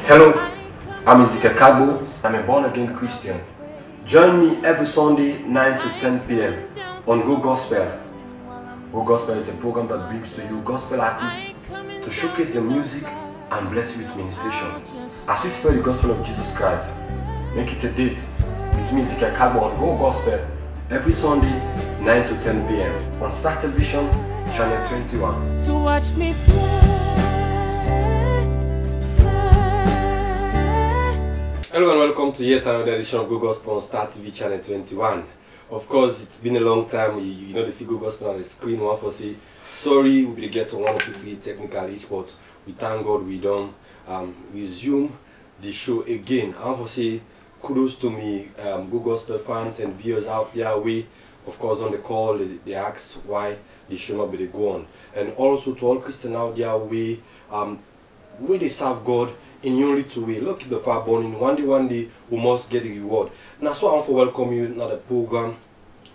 Hello, I'm EZEKIEL. I'm a born-again Christian. Join me every Sunday 9 to 10 p.m. on Go Gospel. Go Gospel is a program that brings to you gospel artists to showcase the music and bless you with ministration. As we spread the gospel of Jesus Christ, make it a date with me, EZEKIEL, on Go Gospel every Sunday 9 to 10 p.m. on Star Television, Channel 21. To watch me fly. Hello and welcome to yet another edition of Go Gospel on Star TV Channel 21. Of course, it's been a long time. You know, they see Go Gospel on the screen. One for say sorry, we will get to 1 or 2 3 technical each, but we thank God we don't resume the show again. I want to say kudos to me, Go Gospel fans and viewers out there. We, of course, on the call, they ask why the show not be go on, and also to all Christians out there, we they serve God in only 2 ways. Look at the far burning. One day we must get the reward. Now, so I want to welcome you to the program.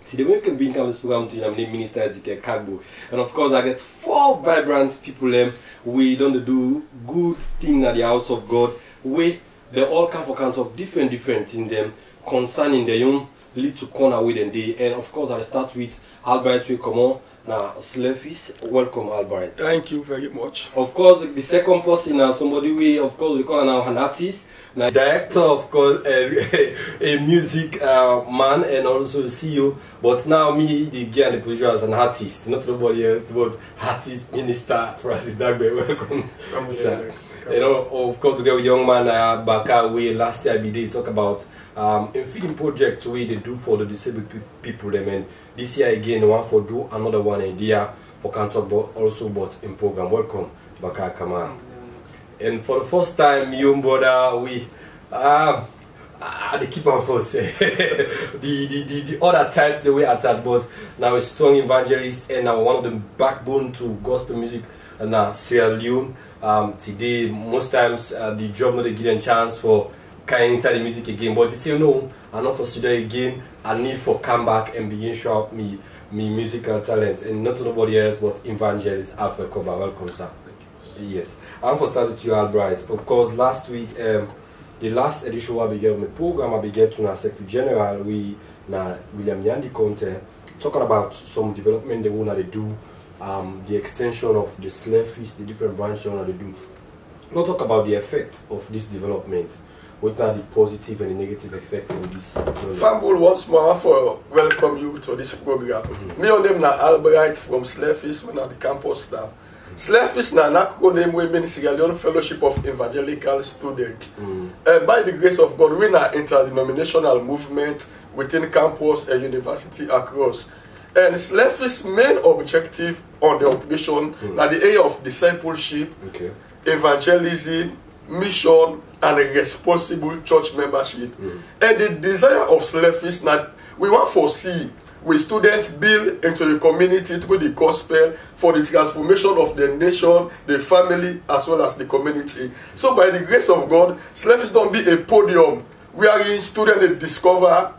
See, the way we can bring this program to you, I'm named Minister EZEKIEL KARGBO, and of course I get 4 vibrant people. We don't do good thing at the house of God. We they all come for kinds of different in them concerning their own little corner with them day. And of course I'll start with Albright Barrie. Come on. Now, Slurfies, welcome, Albright. Thank you very much. Of course, the second person now, somebody we call now an artist, now director, of course, a music man, and also a CEO. But now me, the guy in the position as an artist, not nobody else, but artist, minister, Francis Dargbeh. Welcome, sir. You know, of course, we got a young man, Bakarr. We last year we did talk about a feeding project we they do for the disabled people. Them, and this year again, one for do another one idea for can talk about also about in program. Welcome, Bakarr Kamara. And for the first time, you brother, we the keeper for say the other times the way attacked, but now a strong evangelist and now one of the backbone to gospel music and now Leone. Today, most times the job not they give them chance for can enter the music again, but you say no, I'm not for study again. I need for come back and begin show up me musical talent, and not to nobody else but Evangelist Alfred Kobba. Welcome, sir. Thank you. Yes, I'm for start with you, Albright. Of course, last week, the last edition I began the program, I began to our Secretary General, we na William Yandi Conte talking about some development they want to do, the extension of the Slurfies, the different branches they want to do. Not talk about the effect of this development. What are the positive and the negative effect of this? Fambul once more for welcome you to this program. Me on them na Albright from Slurfies, we are the campus staff. Slurfies na nakko name we mean Sierra Leone Fellowship of Evangelical Students. By the grace of God, we are interdenominational movement within campus and university across. And Slurfies' main objective on the operation na the area of discipleship, evangelism, mission, and a responsible church membership. And the desire of Slurfies now, we want to see we students build into the community through the gospel for the transformation of the nation, the family, as well as the community. So by the grace of God, Slurfies don't be a podium wherein students discover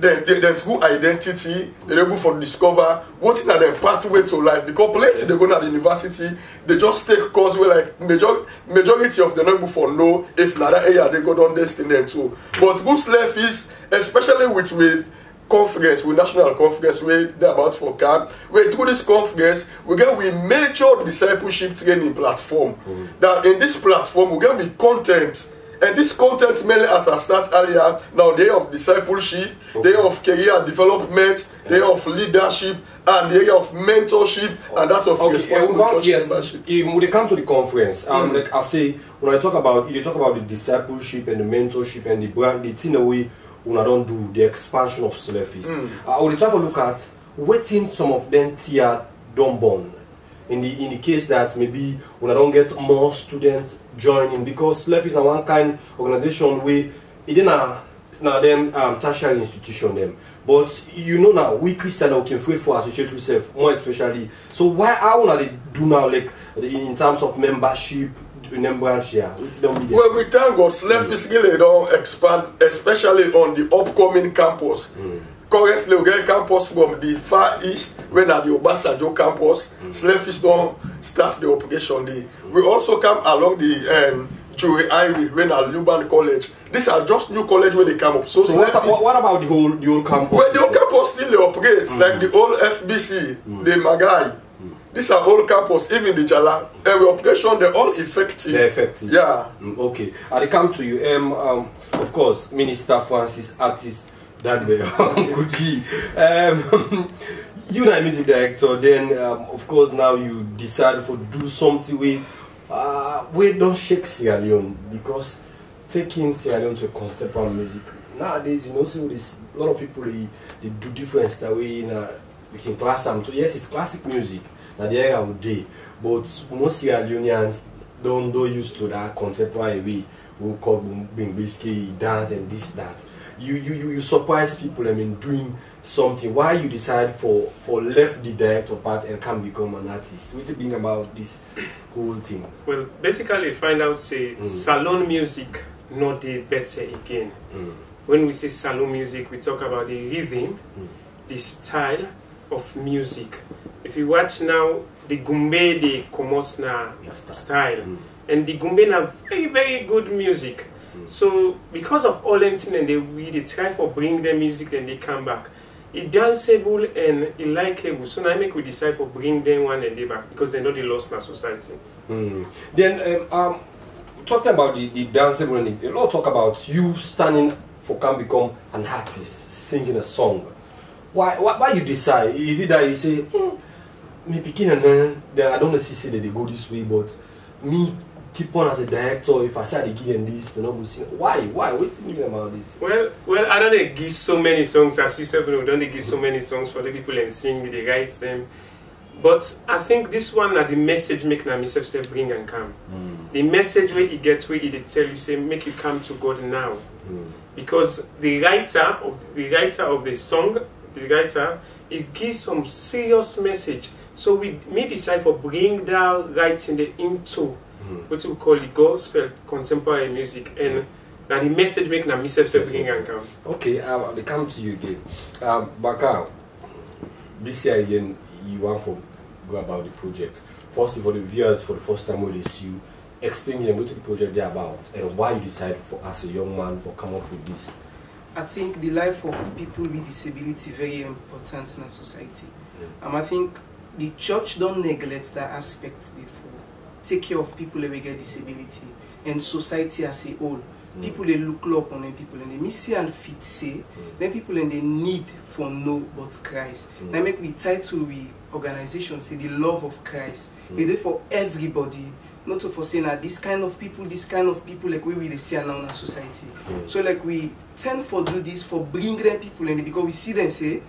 then through identity, they're able to discover what is their pathway to life. Because plenty they go to the university, they just take course where like majority of them not able for know if not that area they go down destiny too. But good Slurfies, especially with conference, with national conference where they're about for camp, where through this conference we get major discipleship training platform. That in this platform we get with content. And this content mainly, as I start earlier, now the area of discipleship, the area of career development, the area of leadership, and the area of mentorship, and that of responsible church membership. When they come to the conference, like I say, when I talk about you talk about the discipleship and the mentorship and the brand, the thing away when I don't do the expansion of Slurfies. I will try to look at waiting some of them tier don't born. In the case that maybe when I don't get more students joining, because Slurfies is one kind of organization where it didn't them tertiary institution them. But you know now we Christians are can free for associate yourself more especially. So why how they do now like in terms of membership branch here? Well, we thank God Slurfies really don't expand, especially on the upcoming campus. Currently, we get campus from the far east, when at the Obasanjo campus. Slurfies don't start the operation day. We also come along the Jury Highway when at Luban College. These are just new college where they come up. So what about the whole campus? Well, the whole campus still operates, like the old FBC, the Magai. These are all campus, even the Jala. Every operation, they're all effective. They're effective. Yeah. Okay. I come to you. Of course, Minister Francis, artist, Dargbeh, Gucci. You are a music director. Then, of course, now you decide to do something we don't shake Sierra Leone, because taking Sierra Leone to contemporary music nowadays, you know, so there's a lot of people they do different that way. We can class them to, yes, it's classic music. Now the area of day, but most Sierra Leoneans don't used to that contemporary way. We call being basically dance and this that. You surprise people. I mean, doing something. Why you decide for left the director part and can become an artist? What do you think about this whole thing? Well, basically, find out say salon music not the better again. When we say salon music, we talk about the rhythm, the style of music. If you watch now, the Gumbe, the Komosna style, and the Gumbe are very, very good music. So, because of all anything and they try for bring their music, then they come back. It's danceable and it likeable. So now we decide for bring them one and they back, because they know they lost in our society. Then, talking about the danceable, and a lot talk about you standing for can become an artist, singing a song. Why you decide? Is it that you say, me picking and then I don't necessarily say that they go this way, but me keep on as a director, if I say they give them this, they're not going to sing. Why? What's the about this? Well, I don't give so many songs, as you said, we don't give so many songs for the people and sing, they write them. But I think this one the message make myself say bring and come. The message where it gets where it tell you say make you come to God now. Because the writer of the song, it gives some serious message. So we may decide for bring that writing into what we call the gospel contemporary music, and now the message make myself say bring and come. Okay, they come to you again. Bakarr, this year again you want to go about the project. Firstly, for the viewers, for the first time when they see you, explain them what the project is about and why you decided for as a young man for come up with this. I think the life of people with disability very important in our society. I think the church don't neglect that aspect. Therefore, take care of people who get disability and society as a whole. People they look up on them people and they miss and fit say then people and they need for know but Christ. Now make we title we organization say the love of Christ. It is for everybody. Not to foresee that this kind of people like we see now in our society. So like we tend for do this for bring them people in because we see them say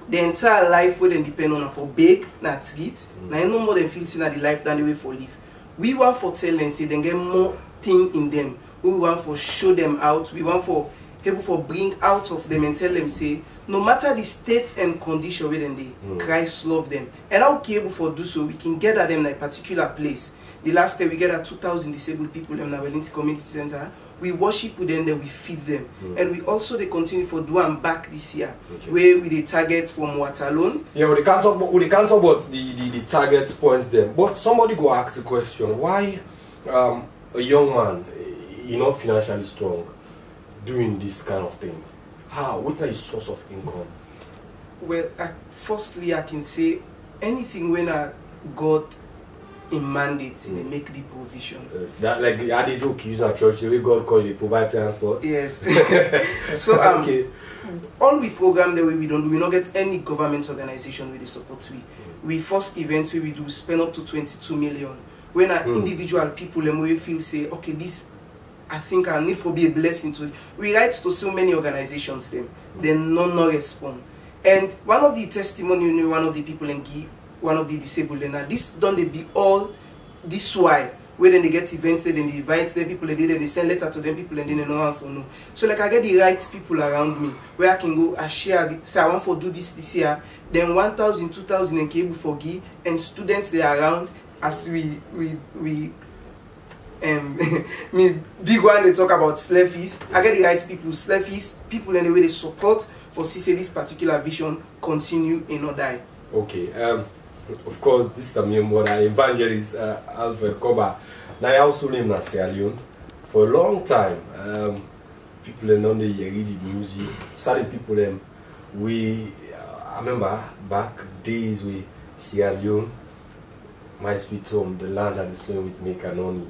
the entire life where they depend on for big, not treat. Now no more than feel that the life than the way for live. We want for tell them say they get more thing in them. We want for show them out. We want for able for bring out of them and tell them say no matter the state and condition where they Christ love them. And how we able for do so we can gather them in a particular place. The last day we gather 2,000 disabled people in the Wellington Community Center. We worship with them, then we feed them. And we also they continue for do and back this year. Where we the target from Waterloo. Yeah, we can't talk about the target points there. But somebody go ask the question, why a young man, not financially strong, doing this kind of thing? How? What is his source of income? Well, firstly I can say anything when God in mandates they make the provision. That like the adage joke use at church, the way God call it provide transport. Yes. So okay. All we program the way we don't do, we not get any government organization with the support we first event where we do spend up to 22 million. When individual people and we feel say, okay, this I think I need to be a blessing to. We write to so many organizations them, then none respond. And one of the testimony, one of the people and give one of the disabled and this don't they be all this why where then they get evented and they invite them people and they send letter to them people and then they know one for no. So like I get the right people around me where I can go I share say I want to do this year, then 1,000, 2,000 and cable for give and students they are around as we me big one they talk about slave I get the right people, slave people and the way they support for see say this particular vision continue and not die. Okay, Of course, this is the main one, Evangelist Alfred Kobba. Now I also live in Sierra Leone for a long time. People in the read music. Certain people I remember back days with Sierra Leone, my sweet home, the land that is flowing with me Canoni.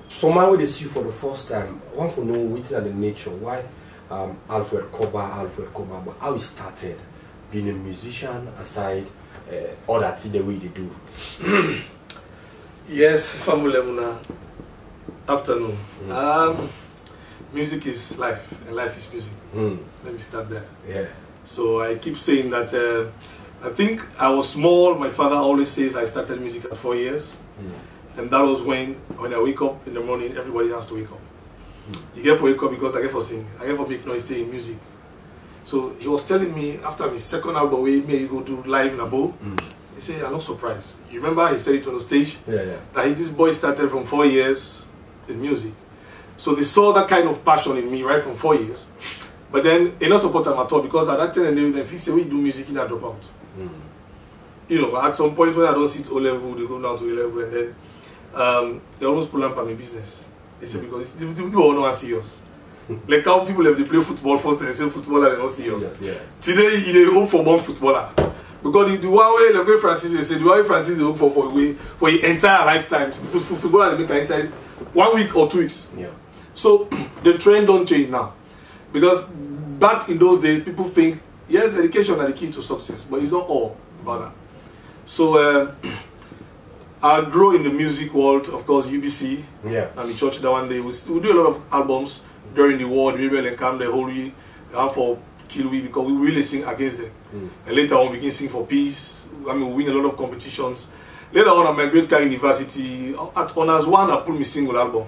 So my way they see you for the first time, I want to know what's the nature, why Alfred Kobba, but how he started being a musician aside all that the way they do. Yes, family afternoon. Music is life, and life is music. Let me start there. Yeah. So I keep saying that I think I was small. My father always says I started music at 4 years. And that was when I wake up in the morning, everybody has to wake up. You get for wake up because I get for sing. I get for make noise stay in music. So he was telling me after my second album, we may go do live in a bowl. He said, I'm not surprised. You remember he said it on the stage? Yeah. That this boy started from 4 years in music. So they saw that kind of passion in me right from 4 years. But then they not support him at all because at that time they fix the way you do music in a dropout. You know, at some point when I don't sit O level, they go down to A level, and then they almost pull up on my business. They say because the people don't want to see us. Like how people have they play football first and they say footballer they don't see us. Yeah. Today they hope for one footballer. Because the one way like Francis they say the one way Francis they hope for your entire lifetime. Footballer they make inside 1 week or 2 weeks. Yeah. So the trend don't change now. Because back in those days people think yes, education is the key to success, but it's not all about that. So I grew in the music world, of course, UBC. Yeah. And the church that one day we do a lot of albums during the war, the rebel and come the holy for kill we because we really sing against them. And later on we begin sing for peace. I mean we win a lot of competitions. Later on at my great Car University, at Honors 1 I put my single album.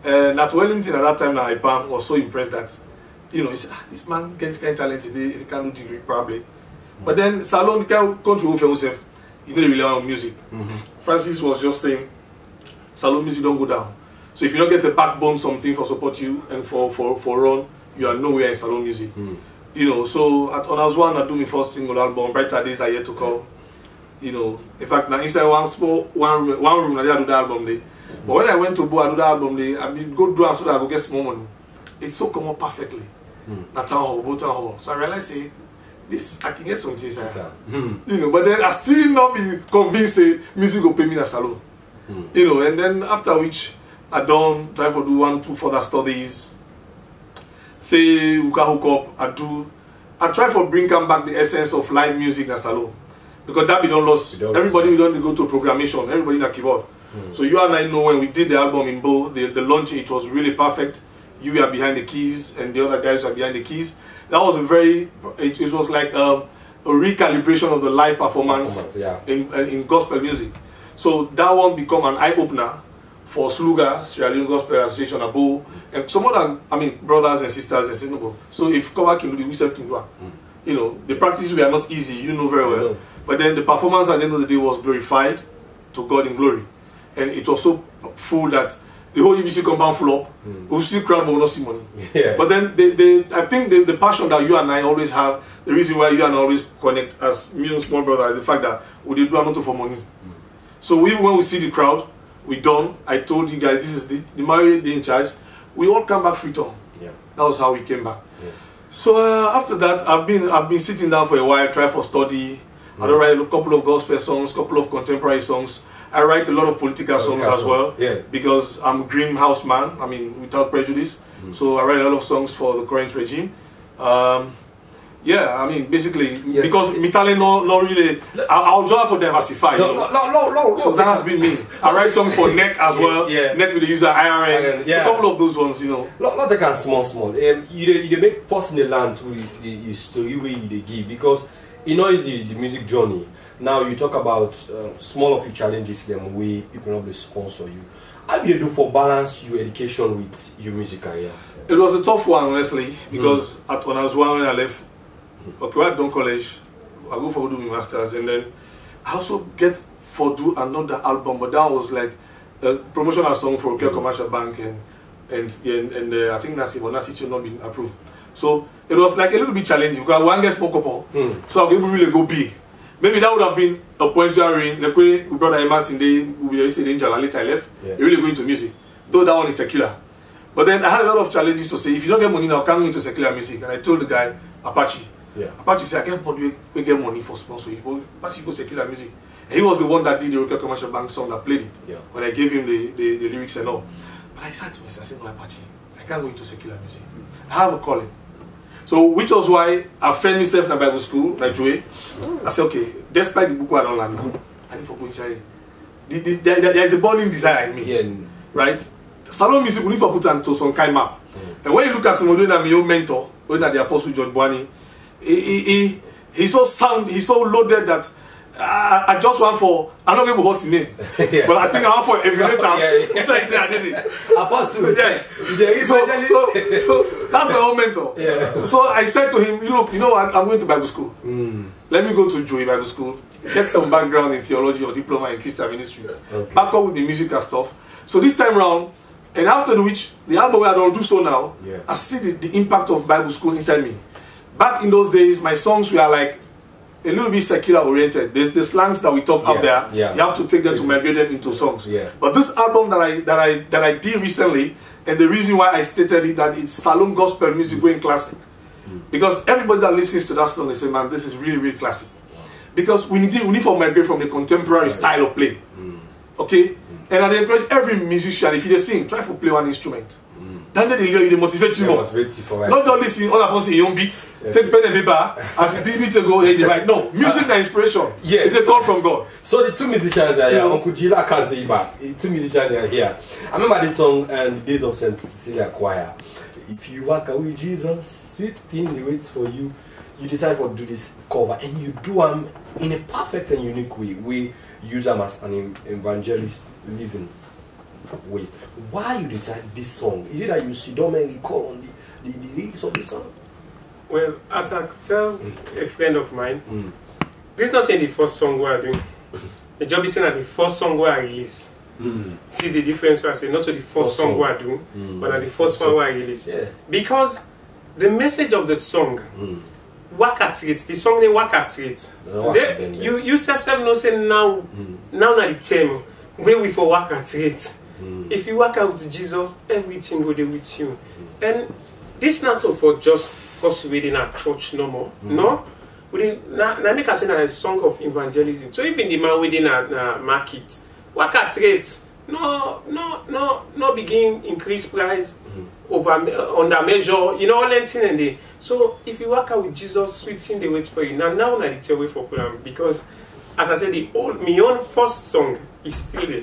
At Wellington at that time now IPAM was so impressed that he said, this man gets kind of talent today, he can do degree probably. But then Salon can't control for himself. He didn't rely on music. Francis was just saying, Salon music don't go down. So if you don't get a backbone something for support you and for run, you are nowhere in Salon music. So at Honors 1 I do my first single album, Brighter Days Are Yet to Come. In fact now inside one room I do the album day. But when I went to Bo I do the album day, I mean go do it so that I go get small money. It's so come up perfectly. Not town hall, Bo town hall. So I realized this I can get something inside. But then I still not be convinced music will pay me in Salon. And then after which I done try to do 1-2 further studies. Say hook up, I try to bring back the essence of live music in Salon. Because that we don't lost. Everybody we don't go to programmation, everybody in a keyboard. So you and I know when we did the album in Bo, the launch it was really perfect. You were behind the keys and the other guys were behind the keys. That was it was like a recalibration of the live performance in gospel music. So that one become an eye-opener for Sluga, Sierra Leone Gospel Association, Abo, and some other, brothers and sisters and say, no, so if Kobba can do the we self can do. The practices were not easy, you know very well. But then the performance at the end of the day was glorified to God in glory. And it was so full that the whole UBC compound full up. We still crowd but we not see money. But then I think the passion that you and I always have, the reason why you and I always connect as me and small brother is the fact that we did do not for money. So even when we see the crowd, we done. I told you guys this is the married in charge. We all come back free turn. That was how we came back. So after that, I've been sitting down for a while, try for study. I don't write a couple of gospel songs, couple of contemporary songs. I write a lot of political songs as well, because I'm a greenhouse man, without prejudice. So I write a lot of songs for the current regime. Basically, because my talent not really, I'll try for diversify. No. So that has been me. I write songs for NEC as well, NEC with the user IRN, a couple of those ones, Not take small. You make personal land to the story where you give, because is the music journey. Now you talk about small of your challenges, them way people not be sponsor you. How do you do for balance your education with your music career? It was a tough one, honestly, because at Honors 1 when I left, I done college, I go for do my masters, and then I also get for do another album, but that was like a promotional song for a commercial bank, and I think that's it, but that's it not been approved. So it was like a little bit challenging because one gets spoke up, so I could really go big. maybe that would have been a point where we brother Emas in the we say Angel later I left. Yeah. Really going to music. Though that one is secular. But then I had a lot of challenges to say, if you don't get money now, come into secular music. And I told the guy, Apache. Yeah. Apache said, I get money, we get money for sponsorship. But Apache go secular music. And he was the one that did the Rocket Commercial Bank song that played it. Yeah. When I gave him the lyrics and all. But I said to myself, I said, no, Apache, I can't go into secular music. I have a calling. So, which was why I found myself in a Bible school, like Joey. I said, okay, despite the book I don't learn now, I need to go inside. There is a burning desire in me. Yeah. Right? Salon music, we need to put into some kind of map. And when you look at somebody like my own mentor, when the Apostle John Boani, he's so sound, he's so loaded that I just want for, I'm not able to what's his name, yeah. But I think I want for Evangelical. It's like that, didn't it? Apostle. Yes. So that's my own mentor. Yeah. So I said to him, you know what, I'm going to Bible school. Let me go to Joey Bible School, get some background in theology or diploma in Christian ministries, back up with the music and stuff. So this time around, and after which, the album where I don't do so now, yeah. I see the impact of Bible school inside me. Back in those days, my songs were like a little bit secular oriented. There's the slangs that we talk up there. Yeah. You have to take them to migrate them into songs. Yeah. But this album that I did recently, and the reason why I stated it, that it's saloon gospel music going classic, because everybody that listens to that song, they say, man, this is really, really classic. Because we need to migrate from the contemporary style of play. Okay. And I encourage every musician, if you just sing, try to play one instrument. Then they motivate you more. Not only sing, all upon say your own beat, take pen and paper, as a beat to go, they write. No, music and inspiration. Yes. It's a call from God. So the two musicians are here. Uncle Gila can't say back. The two musicians are here. I remember this song and the Days of St. Cecilia Choir. If you walk away with Jesus, sweet thing he waits for you. You decide to do this cover and you do them in a perfect and unique way. We use them as an evangelism way. Why you decide this song? Is it that you sit down and recall on the lyrics of the song? Well, as I tell a friend of mine, this is not the first song we are doing. The job is saying that the first song we are release. See the difference where I say not to the first song we are doing, but at the first one we are release. Yeah. Because the message of the song, work at it, the song they work at it. You self know say now na the time where we for work at it. If you work out with Jesus, everything will be with you. And this not for just us reading at church no more. No? Now make us say a song of evangelism. So even the man within a market, work at it. No begin increase price over under measure, you know all that thing and they. So if you work out with Jesus, sweet thing they wait for you. Now it's a way for problem because as I said, my own first song is still there.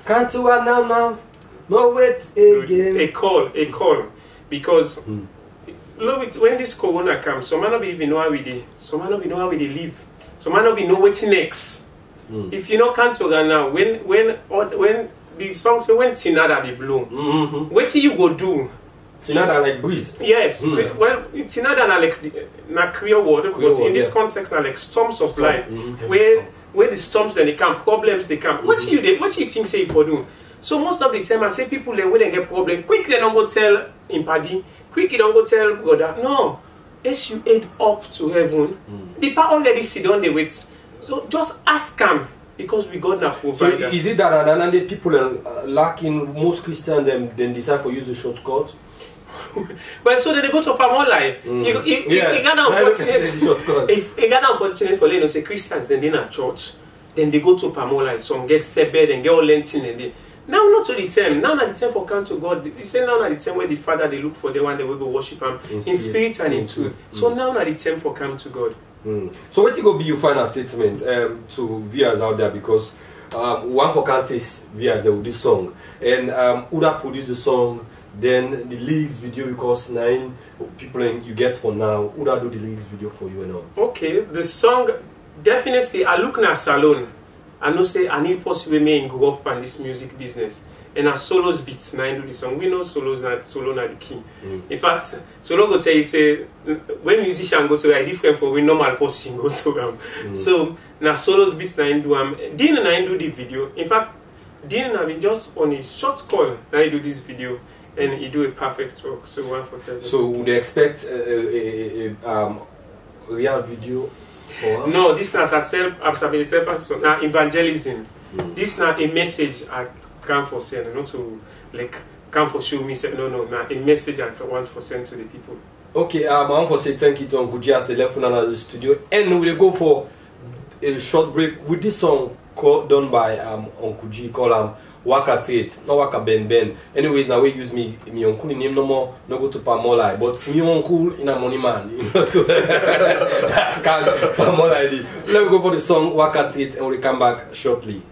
Can't you now? No wait again. A call. Because when this corona comes, some might not even know how we do. Some might not be know how we live. Some might not be know what's next. If you know can't now, when the song say when Tinada they blow, what you go do? Tinada like breeze. Yes. Well, Tinada na Creole word, but in this context, like storms of life, where the storms then they come, problems they come. What do you think say for do? So most of the time I say people then when they get problem, quick they don't go tell in paddy, quick they don't go tell brother. No. As you head up to heaven, the part already sit down they wait. So just ask them because we God now provide. So is it that the people are lacking most Christians then decide for use the shortcut? Well, so they go to Pamolai. You got unfortunate. If you got unfortunate for letting say Christians, then they're not church. Then they go to Pamolai. Some get sebed and get all lentin and they. Now not to the time. Now not the time for come to God. You say now not the time where the Father they look for the one they will go worship Him in spirit and in truth. So now not the time for come to God. So what will be your final statement to viewers out there, because one for Cantis viewers with this song and Uda produced the song, then the lyrics video, because 9 people you get for now, Uda do the lyrics video for you and all. Okay, the song definitely I look na salon. I know say I need possibly me grow up on this music business. And as solos beats now do the song. We know solos not the key. In fact, solo go say when musician go to a different for when normal person go to them. So now solos beats now do Dean and I do the video. In fact, Dean have been just on a short call now I do this video and he do a perfect work. So 1 for 7. So would they expect a real video? Oh, No, this not a self-person. Now evangelism. This not a message I come for send, not to like come for show me. No, now a message I want for send to the people. Okay, I want to say thank you to Uncle G as the left out of the studio, and we'll go for a short break with this song done by Uncle G called Waka Tate, not Waka Ben Ben. Anyways, now we use me uncle name no more, no go to Pamola, but me uncle in a money man, you know, to Pamola. Let me go for the song Waka Tate, and we'll come back shortly.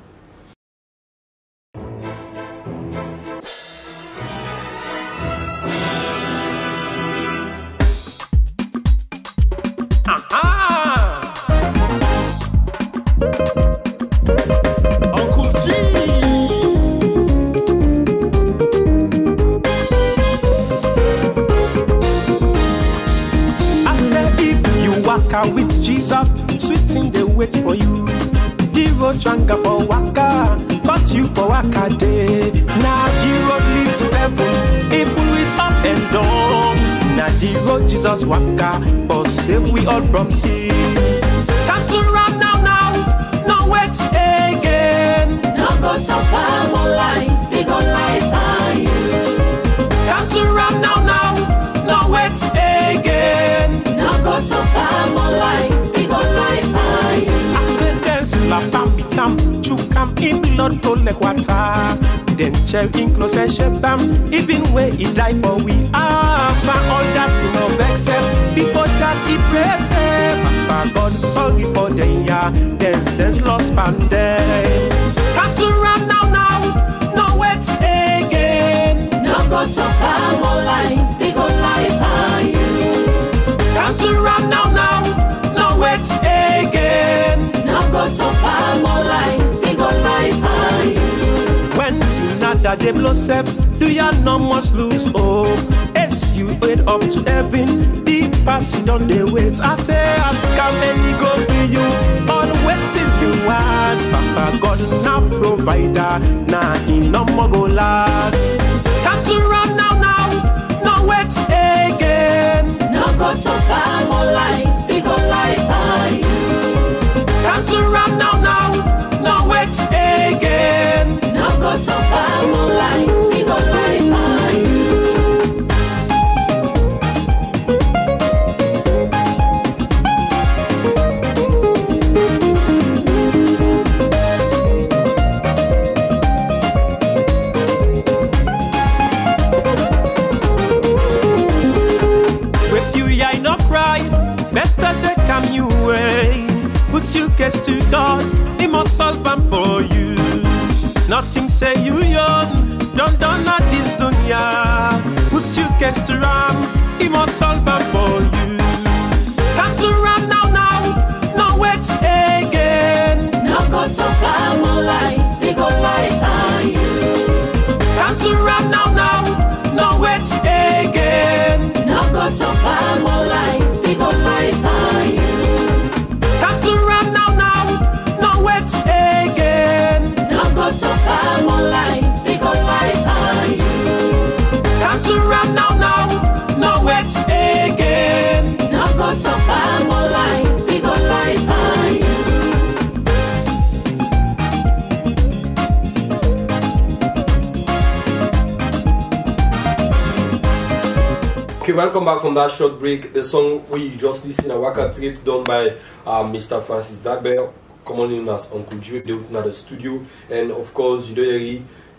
With Jesus, sweet in the wait for you. The road tranga for waka, but you for waka day. Now the road lead to heaven, if it's up and down. Now the road Jesus waka, for save we all from sin. Come to run now, no wait again. Now go to palm online, big online by you. Come to run now, no wait again. Now go to palm online, big online by you. I said dance la bambi tam, chukam in blood flow like water. Then check in close and shape them, even when he die for we are. All that in no vexel, before that he praise him. Papa God sorry for the year, then sense lost pandemic. Come to run now, no wait again. Now go to palm online, big online by you. Come to run now, no wait again. Now go to palm online, big online by you. When Tina they blow self, do ya no must lose hope? As you wait up to heaven, the passing on the wait. I say ask how many go be you, all waiting you want. Papa God now provider, now in no more go last. Come to run now, no wait again. Now go to palm online, big online by you. Come to run now, no wait again. Now go to palm online, big online by you. Better they come your way. Put your case to God, He must solve them for you. Nothing say you young, don't at this dunya. Put your case to Ram, He must solve them for you. Come to Ram now, no wait again. Now go to palm online, big online by you. Come to Ram now, no wait again. Now go to palm online, big online by you. Come to Ram now, no wait again. Now go to palm online, big online by you. Come to Ram now, no wait again. Now go to palm online, big online by you. Okay, welcome back from that short break. The song we just listened to, Waka Tate, done by Mr. Francis Dargbeh, commonly known as Uncle G, they were in the studio. And of course, you know,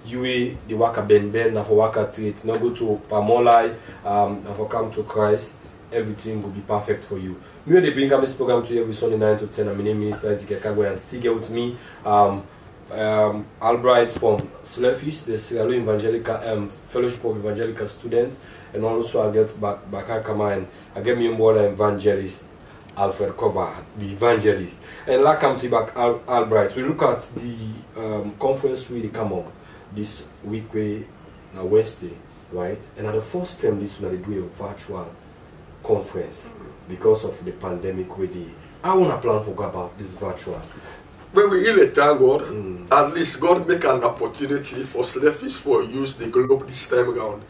you the Waka Ben Ben, and for Waka Tate, now go to Pamolai, and for come to Christ, everything will be perfect for you. Me they bring up this program to you every Sunday 9 to 10. I'm name Minister EZEKIEL, and still get with me. Albright from Slurfish, the Sierra Leone Evangelical Fellowship of Evangelical Students, and also I get Bakarr Kamara, and I get me on board Evangelist Alfred Kobba, the Evangelist. And like come to back Albright, we look at the conference we come up this week now Wednesday, right? And at the first time this one they do a virtual conference because of the pandemic we did. I wanna plan for about this virtual. When we really thank God, at least God make an opportunity for Slurfish for use the globe this time around.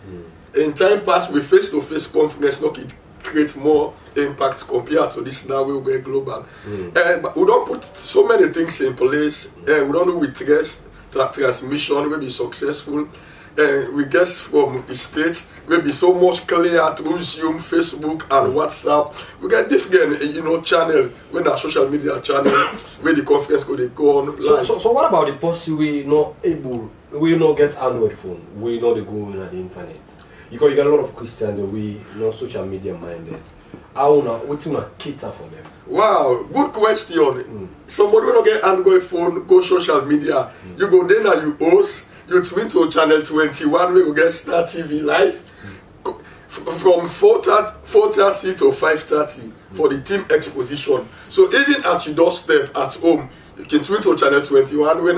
In time past, we face-to-face conference, look, it create more impact compared to this now we will get global. But we don't put so many things in place. We don't do with transmission will be successful. We guess from the States will be so much clear through Zoom, Facebook, and WhatsApp. We get different, channel when our social media channel where the conference go on live. So what about the person we not able, we not get Android phone, we not go on the internet? Because you got a lot of Christians that we not social media minded. How what you cater for them? Wow, good question. Somebody will not get Android phone, go social media. You go there and you host. You twin to channel 21 we will get Star TV live from 4:30 to 5:30 for the team exposition. So even at your doorstep at home, you can twin to channel 21 when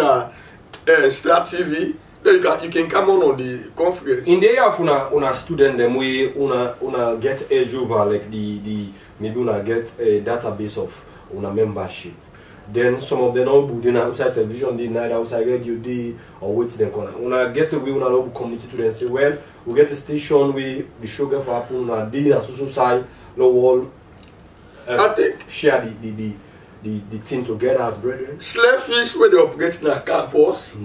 Star TV. Then you can come on the conference. In the area of una student, them we una get edge over like the maybe una get a database of una membership. Then some of them all do outside television, they night outside radio, day or wait them corner. Una get away una local community to them say, well, we get a station where the show get for happen una day na so side no wall. I think share the thing together as brethren. Slavefish where they operate in a campus.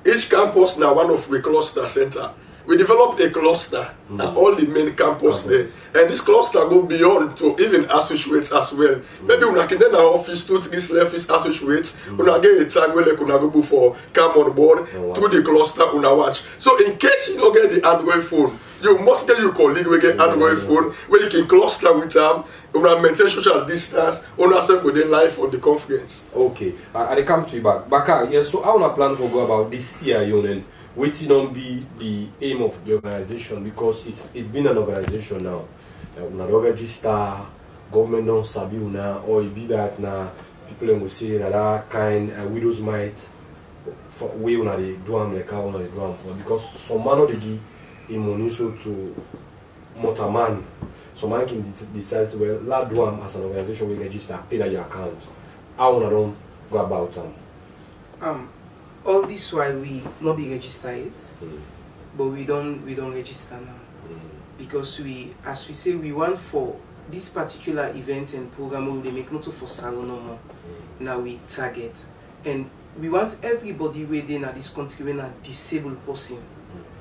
Each campus now one of the cluster center. We developed a cluster and all the main campus there. And this cluster go beyond to even associates as well. Maybe we can then our office 2-3 Slavefish associates. We get a time where they can go for come on board through the cluster una watch. So in case you don't get the Android phone, you must get your colleague we get Android phone where you can cluster with them. We maintain social distance. We accept within live on the conference. Okay, I come to you back. Bakarr, yes. So how na plan to go about this year, Leone? Waiting on be the aim of the organization because it's been an organization now. Una don't register, government don't sabi una, or it be that now people will say that kind widows might for way una they do am like how una they do am for because some man of the give a money so to motorman. So man can decide well, la do am as an organization we register, pay that your account. How una don't go about them? All this while we not be registered, but we don't register now because we, as we say, we want for this particular event and program we make not for salon no more. Now we target and we want everybody within this country when a disabled person.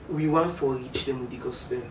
We want for reach them with the gospel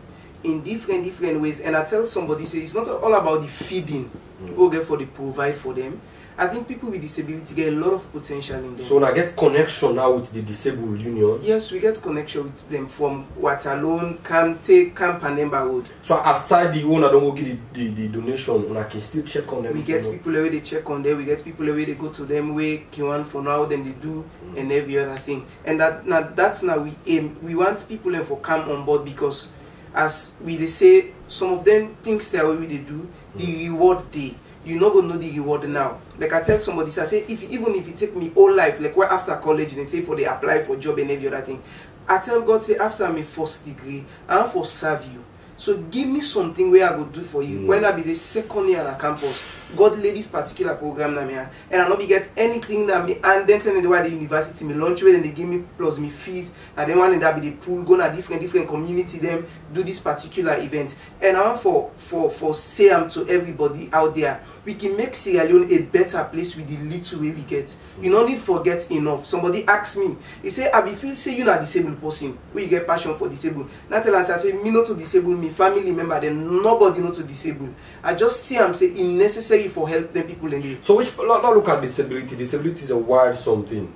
in different ways. And I tell somebody say it's not all about the feeding, okay, for the provide for them. I think people with disability get a lot of potential in them. So now get connection now with the disabled union? Yes, we get connection with them from Waterloo, Camp Panemba Road. So aside the owner don't go give the donation, una can still check on them? We get people where they check on them, we get people where they go to them where Kiwan for now, then they do and every other thing. And that's now we aim. We want people for come on board because as they say, some of them things that way they do, the reward day. You're not going to know the reward now. Like I tell somebody, I say, even if you take me whole life, like where after college, and they say for they apply for job and every other thing, I tell God, say after my first degree, I want to serve you. So give me something where I go do for you. When I be the second year on a campus, God lay this particular program na me, and I not be get anything that me and then tell me the university me launch with and they give me plus me fees, and then one that be the pool go na different community them do this particular event. And I want for say to everybody out there, we can make Sierra Leone a better place with the little way we get. You don't need to forget enough. Somebody asked me, he say, I be feel say you not disabled person, where you get passion for disabled. Not tell us I say me not to disable me family member, then nobody not to disable. I just see I'm say it's necessary for help them people in it. So which not look at disability. Disability is a wide something.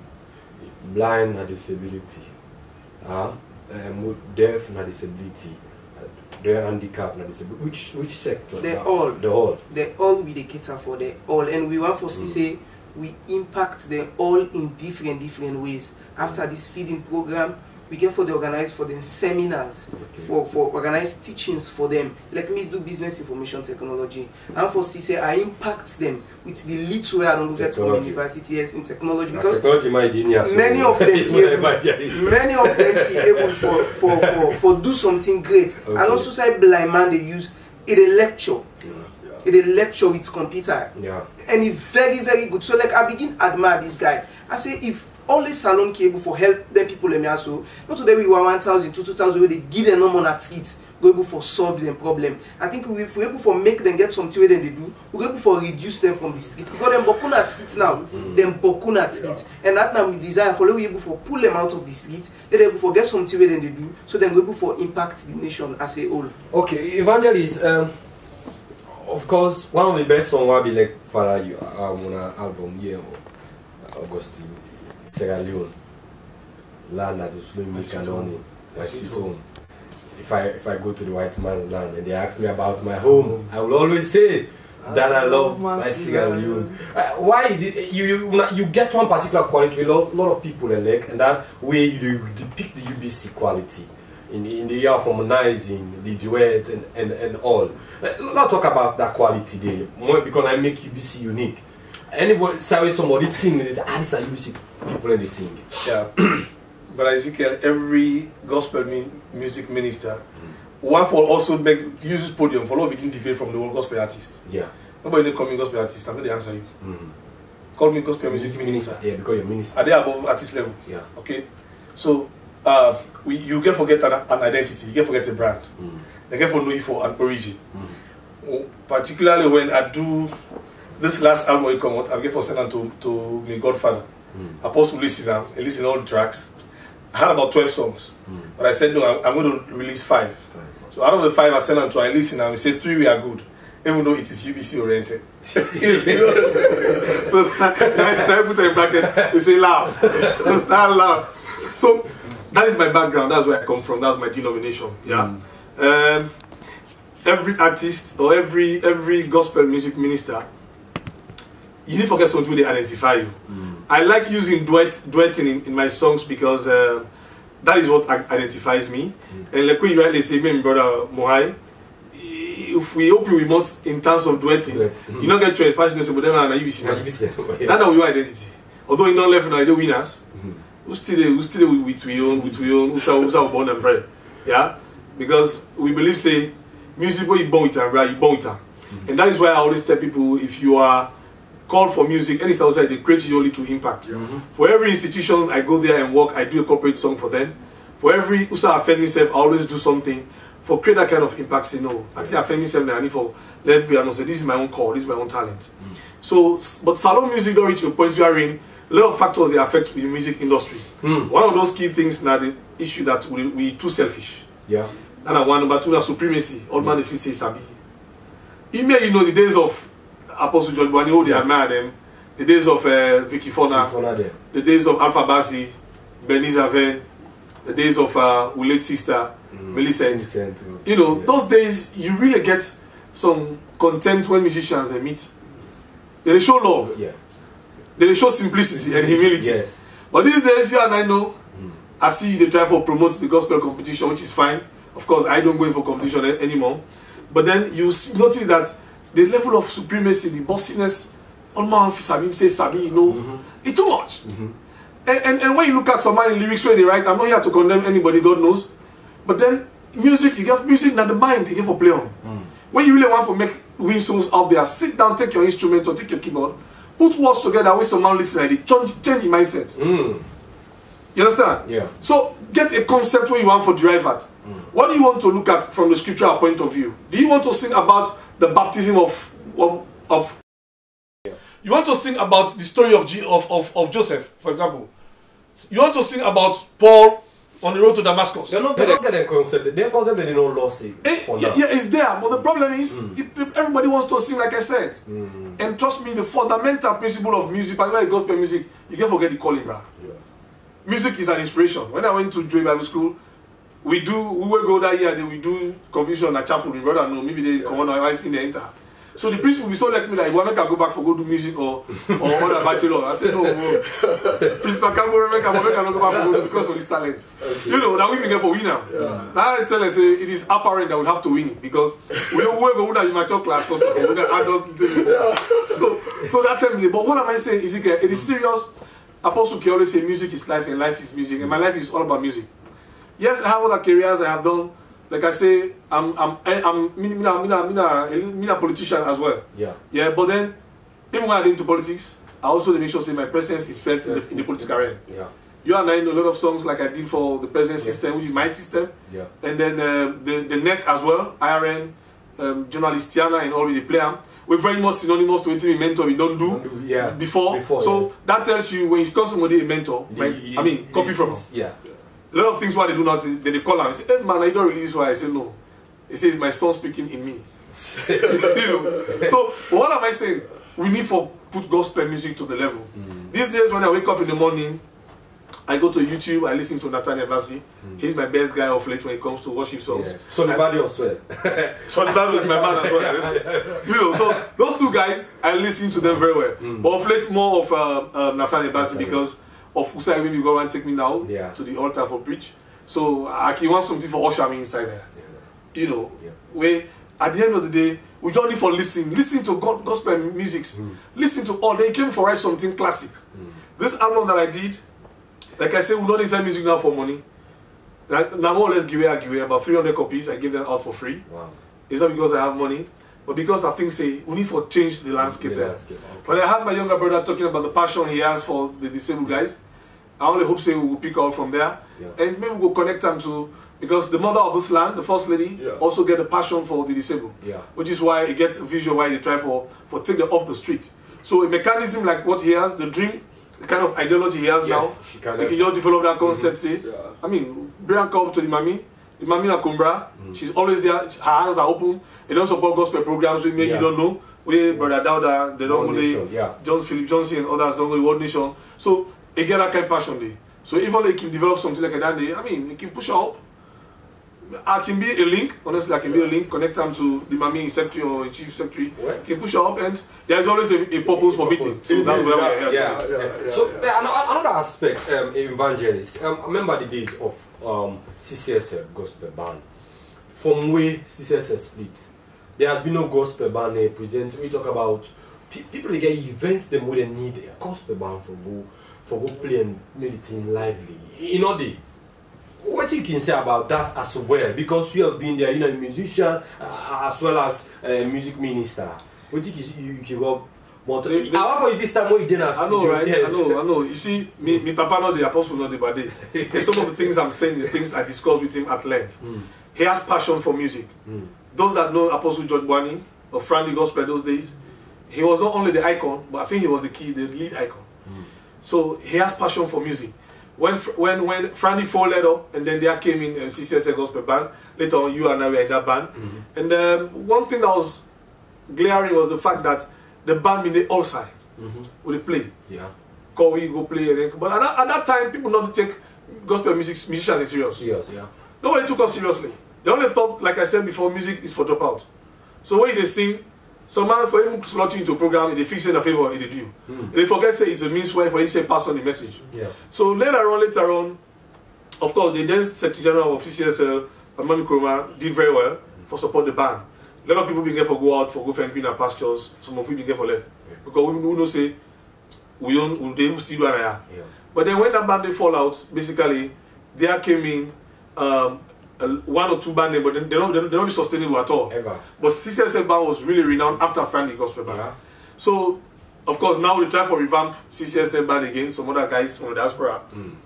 Blind na disability. Deaf na disability. They're handicapped na disability. Which sector? They're all. The whole. They're all we they cater for. They all, and we want for say we impact them all in different ways. After this feeding program, we get for the organize for them seminars, for organized teachings for them. Like me do business information technology, and for say I impact them with the little I don't get from universities in technology because technology many of them able for do something great. Okay. And also say blind man they use it a lecture. It a lecture with computer. Yeah. And it's very good. So like I begin admire this guy. I say if only salon cable for help them people let me also not today we were 1,000 to 2,000 where they give them no more at treat go able for solve them problem. I think if we able for make them get something where then they do, we able for reduce them from the street because them bokuna at street now, them bokuna at street, and that now we desire for we able for pull them out of the street, they able for get something where then they do, so then we able for impact the nation as a whole. Okay, Evangelist, of course, one of the best songs will be like para you on an album here, Augustine, Sierra Leone, land that is flowing my sweet home. If I go to the white man's land and they ask me about my home, I will always say that I love my Sierra Leone. Why is it you get one particular quality a lot of people elect, and that way you depict the UBC quality in the year of harmonizing, the duet and all. Let's talk about that quality there, more because I make UBC unique. Anybody somebody sing, they say, these are UBC people and they sing. Yeah. But EZEKIEL, every gospel music minister, one for also uses podium for begin debate from the whole gospel artist. Yeah. Nobody call me gospel artist, I'm not the answer you. Call me gospel music minister. Yeah, because you're minister. Are they above artist level? Yeah. Okay. So you get forget an identity, you get forget a brand. They get for know you for an origin. Particularly when I do this last album will come out, I get for send to my godfather. Apostle listen all the tracks. I had about 12 songs, but I said no, I'm going to release 5. So out of the 5 I sent them to, I listen and we say 3 we are good, even though it is UBC oriented. So I put it in bracket, we say laugh. So that laugh. So that is my background, that's where I come from, that's my denomination. Yeah. Every artist or every gospel music minister, you need to forget something they identify you. I like using duetting in my songs because that is what identifies me. And like we rightly say, me and brother Mohai, if we open with months in terms of duetting, you don't get your expansion, but then you be seen. That's our identity. Although you don't left now, you winners. We still with we own, who's born and bred. Yeah, because we believe say music where you born with and right, you born with them. And that is why I always tell people, if you are called for music, any outside, they create you only to impact. For every institution I go there and work, I do a corporate song for them. For every USA offend myself, I always do something for create that kind of impact. Say no, I think I offend myself now. I need for let me know say this is my own call, this is my own talent. So, but salon music don't reach a point where in a lot of factors they affect the music industry. One of those key things now the issue that we too selfish. Yeah. And one number 2 na supremacy. All man if you say sabi. You know the days of Apostle John Buani, they admire them. The days of Vicky Fona, the days of Alpha Bassi, Beniza Ven, the days of Ulet's sister, Millicent. You know, those days you really get some content when musicians they meet. They show love. Yeah. They show simplicity and humility. Yes. But these days, you and I know, I see they try to promote the gospel competition, which is fine. Of course, I don't go in for competition anymore. But then you notice that the level of supremacy, the bossiness, all my Sabi say Sabi, you know, it's too much. And when you look at some of the lyrics where they write, I'm not here to condemn anybody, God knows. But then music, you get music that the mind you get for play on. When you really want to win songs out there, sit down, take your instrument or take your keyboard, put words together with someone listening, and change your mindset. You understand? Yeah. So get a concept where you want to derive at. What do you want to look at from the scriptural point of view? Do you want to sing about the baptism of you want to sing about the story of Joseph, for example? You want to sing about Paul on the road to Damascus? They don't get the concept. Their concept they don't lost it. Yeah, it's there. But the problem is, if everybody wants to sing, like I said, and trust me, the fundamental principle of music, particularly gospel music, you can't forget the calling, bro. Yeah. Music is an inspiration. When I went to Joy Bible School, we will go that year, then we do competition at chapel. My brother know, maybe they come on, I see the enter. So the priest will be so like me that if one can go back for go do music or other bachelor. I said no, Priest Bakarr cannot go back for go because of his talent. Okay. You know that we begin for winner. Yeah. Now I tell us it is apparent that we have to win it because we don't go in my talk class for adults. So that tell me. But what am I saying? It is serious. Apostle K always say music is life and life is music, and my life is all about music. Yes, I have other careers I have done. Like I say, I'm a politician as well. Yeah. Yeah, but then even when I get into politics, I also make sure say my presence is felt in the political realm. Yeah. You and I know a lot of songs like I did for the present system, which is my system. Yeah. And then the neck as well, IRN, journalist Tiana and all they play them. We're very much synonymous to anything we mentor we don't do before. So that tells you when you call somebody a mentor, copy from them. Yeah. A lot of things what they do now, they call them and say, hey man, I don't release this why I say no. He says my son speaking in me. You know? So what am I saying? We need to put gospel music to the level. These days when I wake up in the morning, I go to YouTube, I listen to Nathaniel Bassey. He's my best guy of late when it comes to worship songs. Yes. Sonibadi as well. Sonibadi is my man as well. You know, so those two guys, I listen to them very well. But of late, more of Nathaniel Bassey because of Usai when you go and take me now to the altar for preach. So I can want something for usher me inside there. You know, where at the end of the day, we don't need for listen. Listen to gospel music. Listen to all. They came for write something classic. This album that I did, like I said, we don't design music now for money. Now more or less give away about 300 copies. I give them out for free. Wow. It's not because I have money, but because I think we need to change the landscape there. When I had my younger brother talking about the passion he has for the disabled guys, I only hope we will pick out from there. And maybe we'll connect them to, because the mother of this land, the first lady, also get a passion for the disabled. Which is why it gets a visual why they try for take them off the street. So a mechanism like what he has, the dream, the kind of ideology he has now, he can just develop that concept. I mean, Brian come to the Mami na Kumbra, she's always there, her hands are open. They don't support gospel programs with me, you don't know. We Brother Dowda, they don't go John Philip Johnson and others don't go to World Nation. So they get that kind of passion there. So even they can develop something like that, I mean, it can push up. I can be a link, honestly, I can be a link, connect them to the Mami secretary or chief secretary, can push up, and there's always a purpose for meeting. So that's where we are. So another aspect, evangelist, I remember the days of CCSL gospel band. From where CCSL split, there has been no gospel band present. We talk about people they get events them where they need a gospel band for go play and make it lively. You know what you can say about that as well, because you have been there, you know, a musician as well as a music minister. What you can go more? However, this time what you did, I know, right? I know. You see, me papa not the apostle, not the body. Some of the things I'm saying is things I discussed with him at length. He has passion for music. Those that know Apostle George Bwani of Friendly Gospel those days, he was not only the icon, but I think he was the lead icon. So he has passion for music. When Franny folded up, and then there came in CCSL Gospel Band. Later on, you and I were in that band. And one thing that was glaring was the fact that the band in the outside would play. Call we go play, and then, but at that time, people not take gospel musicians serious. Nobody took us seriously. They only thought, like I said before, music is for dropout. So when they sing, some man for even slot you into a program, they fix it in a favor, they do. They forget say it's a means way for you to pass on the message. So later on, of course, the then Secretary General of CCSL, Mami Kroma, did very well for support the band. A lot of people been there for go out, for go find green and pastures. Some of you been there for left. Because we know say, we still do an But then when that band they fall out, basically, there came in one or two band names, but they're not be sustainable at all. But CCSL band was really renowned after Friendly Gospel Band. So, of course, now we try for revamp CCSL band again. Some other guys from the diaspora,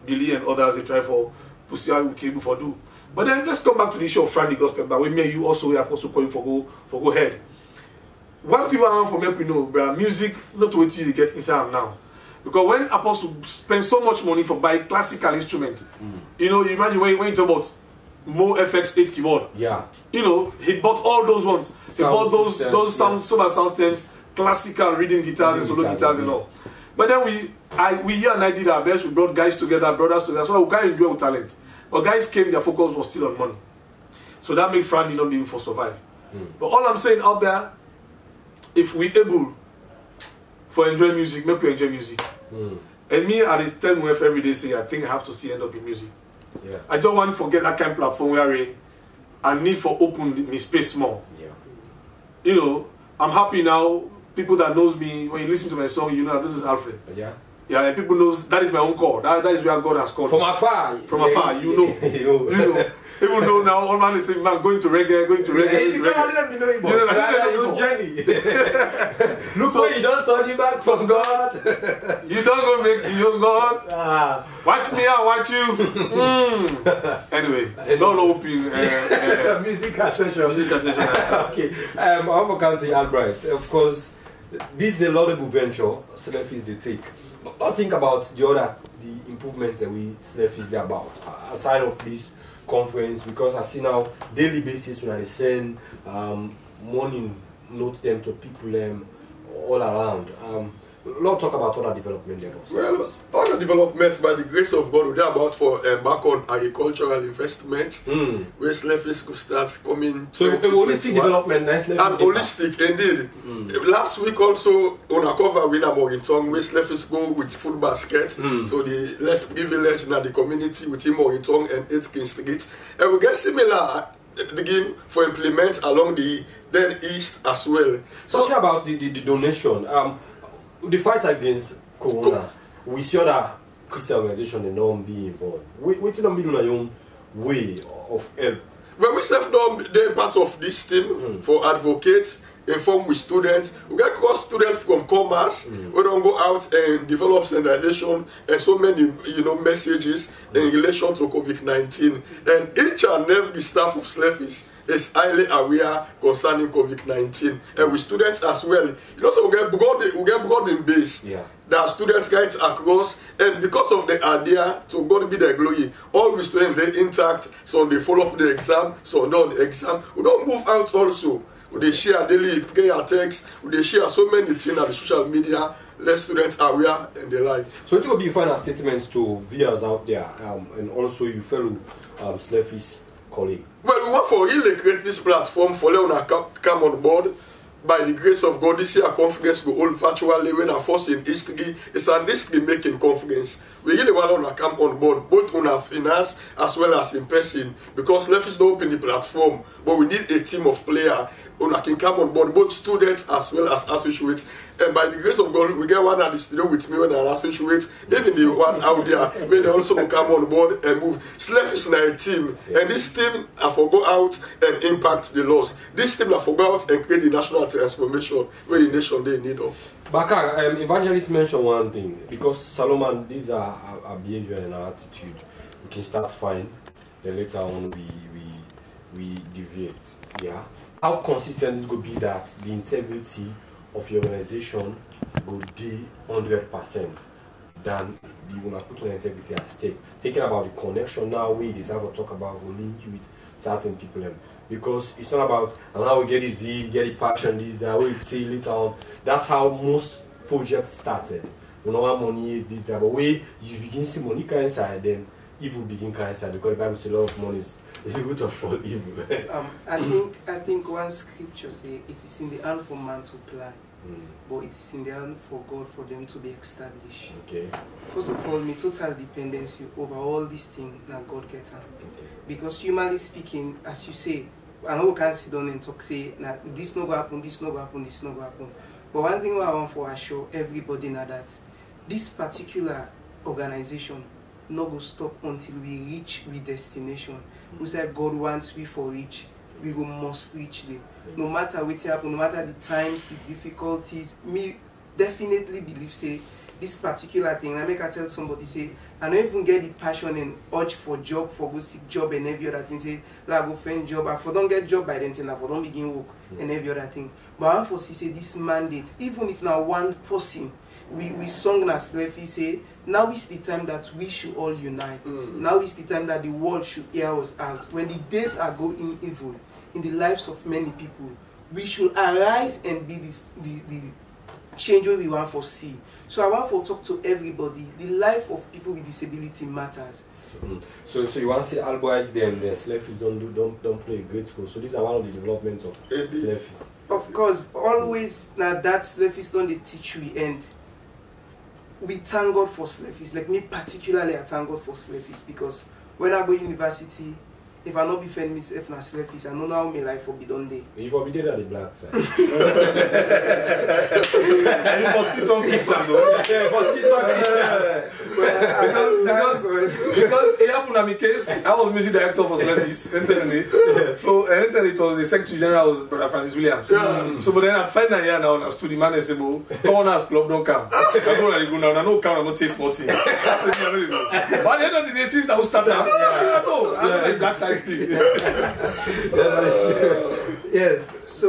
Billy and others, they try for pussy how we came for do. But then let's come back to the issue of Friendly Gospel Band. We may you also are also calling for go ahead. One thing I want for me to know, bro, music not to wait till you get inside now. Because when Apostle spend so much money for buy classical instrument, you know, you imagine when you talk about Mo FX8 keyboard. You know, he bought all those ones. He bought those solar sound stems, classical rhythm guitars and solo guitars and all. But then we here and I did our best. We brought guys together, brothers together, so we can't enjoy with talent. But guys came, their focus was still on money. So that made Franny not be able to survive. But all I'm saying out there, if we able for enjoy music, make we enjoy music. And me at this time every day say I think I have to see end up in music. I don't want to forget that kind of platform where I need for open me space more. You know, I'm happy now. People that knows me, when you listen to my song, you know this is Alfred. And people knows that is my own call. That is where God has called from afar. From afar, you know. You know. Even though now all man is saying, man, going to reggae. Look so, where you don't turn you back from God. You don't go make you God. Watch me, I watch you. Anyway, don't hope you. Musical session. Okay. I have a country, Albright. Of course, this is a laudable venture. Slefis they take. But think about the improvements that we Slefis they about aside of this conference, because I see now daily basis when I send morning note them to people all around. Lord, talk about other development there. Well, other developments by the grace of God, we're about for back on agricultural investment, where Slefis could start coming. So a holistic development, nice. And holistic, indeed. Last week also, on a cover winner Morrington, where Slefis go with food basket to the less privileged in the community within Morrington and 8th King Street. And we get similar the game for implement along the then east as well. So, talking about the donation, the fight against Corona, we see other Christian organizations and not be involved. What's the own way of help? When we self done, they're part of this team for advocates, inform with students. We get cross students from commerce. We don't go out and develop standardization and so many messages in relation to COVID-19. And each and every staff of Slefis is highly aware concerning COVID-19, and with students as well. So we get broad in base. Yeah. There are students guides across, and because of the idea to God be the glory, all the students they interact, so they follow up the exam, so on the exam. We don't move out also. They share daily prayer texts, they share so many things on the social media, let students aware and the like. So it will be final statements to viewers out there, and also you fellow Slefis colleague. Well, we want for really create this platform for Leone come on board. By the grace of God, this year conference will hold virtually when our first in history. It's an history making conference. We really want to come on board, both on our finance as well as in person, because Slefis don't open the platform, but we need a team of players who can come on board, both students as well as associates. And by the grace of God, we get one at the studio with me when I'm associates, even the one out there, where they also will come on board and move. Slefis is a team, and this team have to go out and impact the laws. This team have to go out and create the national transformation where the nation they need of. Bakarr, Evangelist mentioned one thing, because Solomon, these are our behavior and our attitude. We can start fine, then later on we deviate. Yeah. How consistent is going to be that the integrity of your organization will be 100% than the when I put on integrity at stake? Thinking about the connection now, we have to talk about we link you with certain people. Because it's not about and now we get the zeal, get the passion, this, that, we see later on. That's how most projects started. We know how money is this, that, but when you begin to see money come inside, then evil begin to come inside, because the Bible says a lot of money is the root of all evil. I think one scripture says it is in the hand for man to plan, but it is in the hand for God for them to be established. Okay. First of all, me total dependency over all these things that God gets on. Okay. Because humanly speaking, as you say, I know we can't sit down and talk, say, nah, this no go happen, this no go happen, this no go happen. But one thing I want for assure everybody now that this particular organization no go stop until we reach the destination. Who said God wants we for reach, we go must reach there. No matter what happen, no matter the times, the difficulties, me definitely believe say this particular thing. I make I tell somebody say I don't even get the passion and urge for job, for go seek job and every other thing. Say like go find job, I for don't get job by then thing, I for don't begin work and every other thing. But I for say this mandate, even if now one person we sung as Slefis say, now is the time that we should all unite. Now is the time that the world should hear us out. When the days are going evil in the lives of many people, we should arise and be the change we want to see. So I want to talk to everybody. The life of people with disability matters. So you want to say Albright them, the Slefis don't play a great role. So these are one of the developments of Slefis. Of course, always now that Slefis don't they teach we end. We thank God for Slefis. Like me particularly, I thank God for Slefis, because when I go to university, if I not be friend myself na Slefis, I know how my life will be done there. You forbidden at the black side. And you must still talk Christian though. Yeah, for still talk Christian. Because Because it happened at my case, I was music director for Sleffies, so it was the Secretary General was Brother Francis Williams. So but then at final year now, I stood the man and said, come on, ask club, don't come. I go now, I know come, I'm going to taste more thing. I said, I don't know. But at the end of the day, sister will start up. I like black side still. Yes. So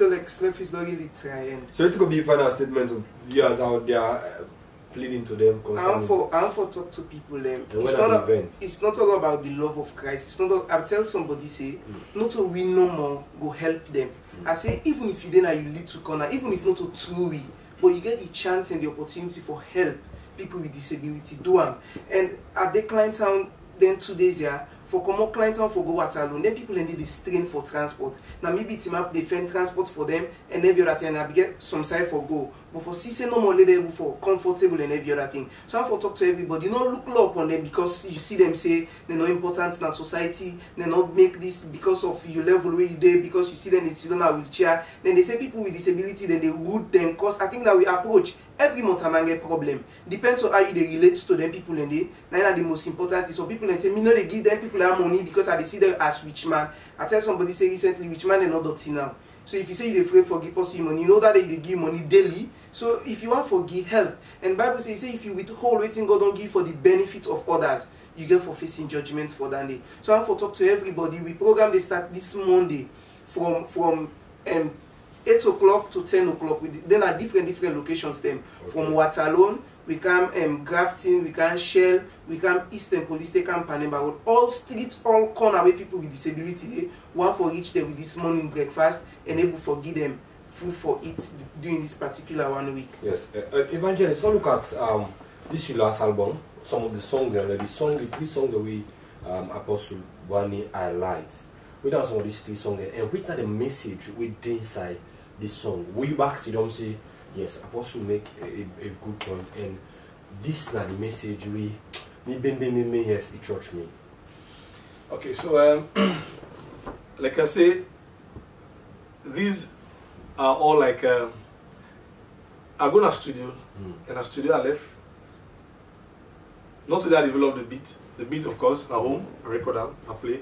like Sleffies don't really try and. So it could be a final statement of years out there pleading to them. I want for talk to people. It's not all about the love of Christ. It's not. I tell somebody say, not to win no more, go help them. I say even if you then you lead to corner, even if not to truly, but you get the chance and the opportunity for help people with disability, do them. And at the client town, then 2 days here. For common client town for go alone, then people need this strain for transport. Now maybe team up they find transport for them and every other thing and get some side for go. But for CC no more able for comfortable and every other thing. So I have to talk to everybody, not look low upon them because you see them say they're not important in society, they not make this because of your level where you there, because you see them they don't have wheelchair. Then they say people with disability, then they root them because I think that we approach every month and get problem. Depends on how you they relate to them people and they now the most important is so people and say me no they give them people that money because I see them as rich man. I tell somebody say recently rich man they not dirty now. So if you say you afraid for give person money, you know that they give money daily. So if you want for give help, and Bible says if you withhold waiting God don't give for the benefit of others, you get for facing judgments for that day. So I want to talk to everybody. We program they start this Monday from 8 o'clock to 10 o'clock. Then at different locations them. Okay. From Waterloo, we come Grafton, we come Shell, we come Eastern Police, they come Panama Road. All streets, all corner where people with disability, one for each day with this morning breakfast, and able to give them food for it during this particular 1 week. Yes, Evangelist, so look at this your last album, some of the songs, the 3 songs that we Apostle Wani highlights. We know some of these 3 songs, and which are the message within inside this song? We back to them say, yes, Apostle make a good point, and this is not the message me, yes, it touched me. Okay, so like I say, these are all like I go to a studio, and a studio I left. Not today I develop the beat of course at home, I record them, I play.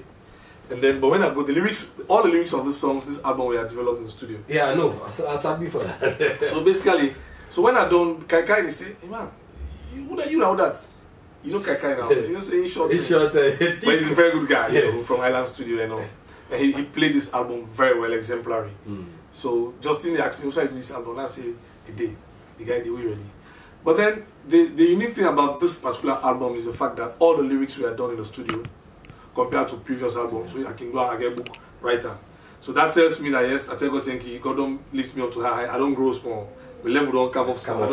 And then, but when I go, the lyrics, all the lyrics of these songs, this album we have developed in the studio. Yeah, I know. I'm happy for that. So basically, so when I don't, Kai they say, hey man, you know that? You know Kai now. You know, say he's short. He's short. But he's a very good guy, you know, from Island Studio and all. And he played this album very well, exemplary. So Justin asked me, what's I do this album? And I say, a day. The guy, they were ready. But then, the unique thing about this particular album is the fact that all the lyrics we had done in the studio, compared to previous albums, so I can go and get book writer. So that tells me that yes, I tell God thank you, God don't lift me up to high, I don't grow small. The level don't come up small. I